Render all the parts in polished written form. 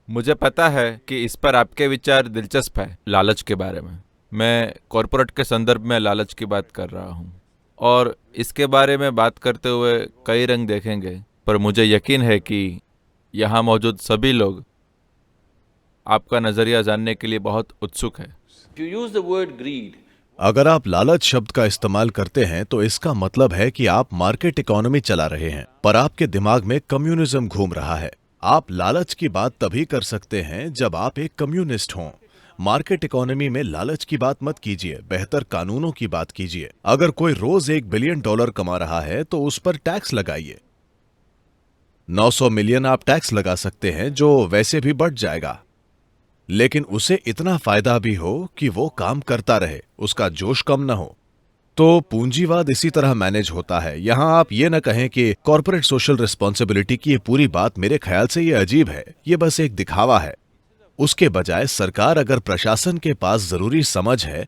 मुझे पता है कि इस पर आपके विचार दिलचस्प है, लालच के बारे में। मैं कॉरपोरेट के संदर्भ में लालच की बात कर रहा हूँ और इसके बारे में बात करते हुए कई रंग देखेंगे, पर मुझे यकीन है कि यहाँ मौजूद सभी लोग आपका नज़रिया जानने के लिए बहुत उत्सुक है। If you use the word greed, अगर आप लालच शब्द का इस्तेमाल करते हैं तो इसका मतलब है कि आप मार्केट इकोनॉमी चला रहे हैं, पर आपके दिमाग में कम्युनिज्म घूम रहा है। आप लालच की बात तभी कर सकते हैं जब आप एक कम्युनिस्ट हों। मार्केट इकोनॉमी में लालच की बात मत कीजिए, बेहतर कानूनों की बात कीजिए। अगर कोई रोज $1 बिलियन कमा रहा है तो उस पर टैक्स लगाइए। 900 मिलियन आप टैक्स लगा सकते हैं, जो वैसे भी बढ़ जाएगा, लेकिन उसे इतना फायदा भी हो कि वो काम करता रहे, उसका जोश कम ना हो। तो पूंजीवाद इसी तरह मैनेज होता है। यहां आप ये न कहें कि कॉर्पोरेट सोशल रिस्पॉन्सिबिलिटी की ये पूरी बात मेरे ख्याल से ये अजीब है, ये बस एक दिखावा है। उसके बजाय सरकार अगर प्रशासन के पास जरूरी समझ है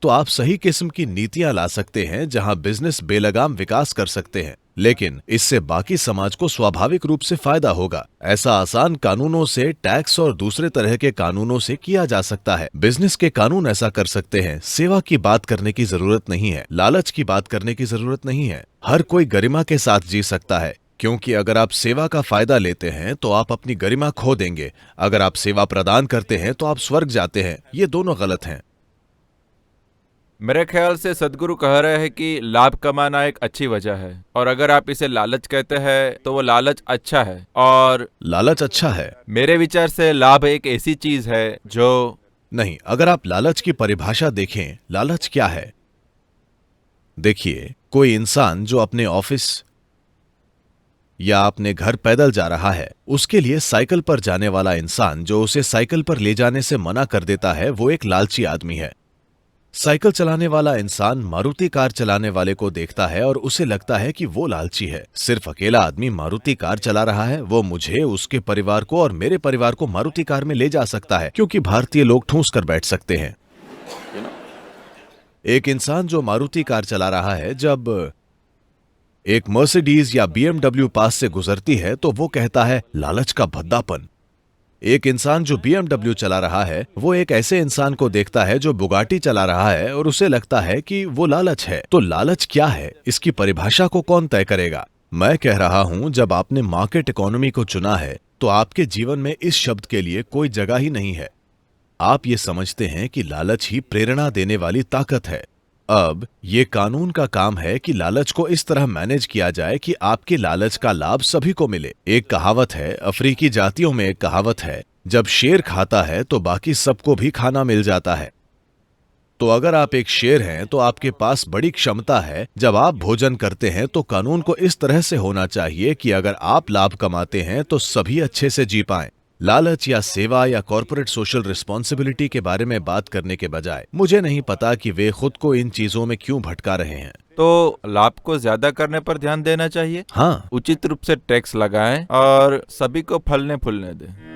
तो आप सही किस्म की नीतियां ला सकते हैं जहां बिजनेस बेलगाम विकास कर सकते हैं, लेकिन इससे बाकी समाज को स्वाभाविक रूप से फायदा होगा। ऐसा आसान कानूनों से, टैक्स और दूसरे तरह के कानूनों से किया जा सकता है। बिजनेस के कानून ऐसा कर सकते हैं। सेवा की बात करने की जरूरत नहीं है, लालच की बात करने की जरूरत नहीं है। हर कोई गरिमा के साथ जी सकता है, क्योंकि अगर आप सेवा का फायदा लेते हैं तो आप अपनी गरिमा खो देंगे। अगर आप सेवा प्रदान करते हैं तो आप स्वर्ग जाते हैं। ये दोनों गलत हैं। मेरे ख्याल से सदगुरु कह रहे हैं कि लाभ कमाना एक अच्छी वजह है, और अगर आप इसे लालच कहते हैं तो वो लालच अच्छा है। और लालच अच्छा है? मेरे विचार से लाभ एक ऐसी चीज है जो नहीं, अगर आप लालच की परिभाषा देखें, लालच क्या है? देखिए, कोई इंसान जो अपने ऑफिस या अपने घर पैदल जा रहा है, उसके लिए साइकिल पर जाने वाला इंसान जो उसे साइकिल पर ले जाने से मना कर देता है, वो एक लालची आदमी है। साइकिल चलाने वाला इंसान मारुति कार चलाने वाले को देखता है और उसे लगता है कि वो लालची है। सिर्फ अकेला आदमी मारुति कार चला रहा है, वो मुझे, उसके परिवार को और मेरे परिवार को मारुति कार में ले जा सकता है, क्योंकि भारतीय लोग ठूंस कर बैठ सकते हैं। एक इंसान जो मारुति कार चला रहा है, जब एक मर्सिडीज या बीएमडब्ल्यू पास से गुजरती है तो वो कहता है, लालच का भद्दापन। एक इंसान जो बीएमडब्ल्यू चला रहा है, वो एक ऐसे इंसान को देखता है जो बुगाटी चला रहा है और उसे लगता है कि वो लालच है। तो लालच क्या है, इसकी परिभाषा को कौन तय करेगा? मैं कह रहा हूं, जब आपने मार्केट इकोनॉमी को चुना है तो आपके जीवन में इस शब्द के लिए कोई जगह ही नहीं है। आप ये समझते हैं कि लालच ही प्रेरणा देने वाली ताकत है। अब ये कानून का काम है कि लालच को इस तरह मैनेज किया जाए कि आपके लालच का लाभ सभी को मिले। एक कहावत है, अफ्रीकी जातियों में एक कहावत है, जब शेर खाता है तो बाकी सबको भी खाना मिल जाता है। तो अगर आप एक शेर हैं तो आपके पास बड़ी क्षमता है। जब आप भोजन करते हैं तो कानून को इस तरह से होना चाहिए कि अगर आप लाभ कमाते हैं तो सभी अच्छे से जी पाएं। लालच या सेवा या कॉर्पोरेट सोशल रिस्पॉन्सिबिलिटी के बारे में बात करने के बजाय मुझे नहीं पता कि वे खुद को इन चीजों में क्यों भटका रहे हैं। तो लाभ को ज्यादा करने पर ध्यान देना चाहिए। हाँ, उचित रूप से टैक्स लगाएं और सभी को फलने फूलने दें।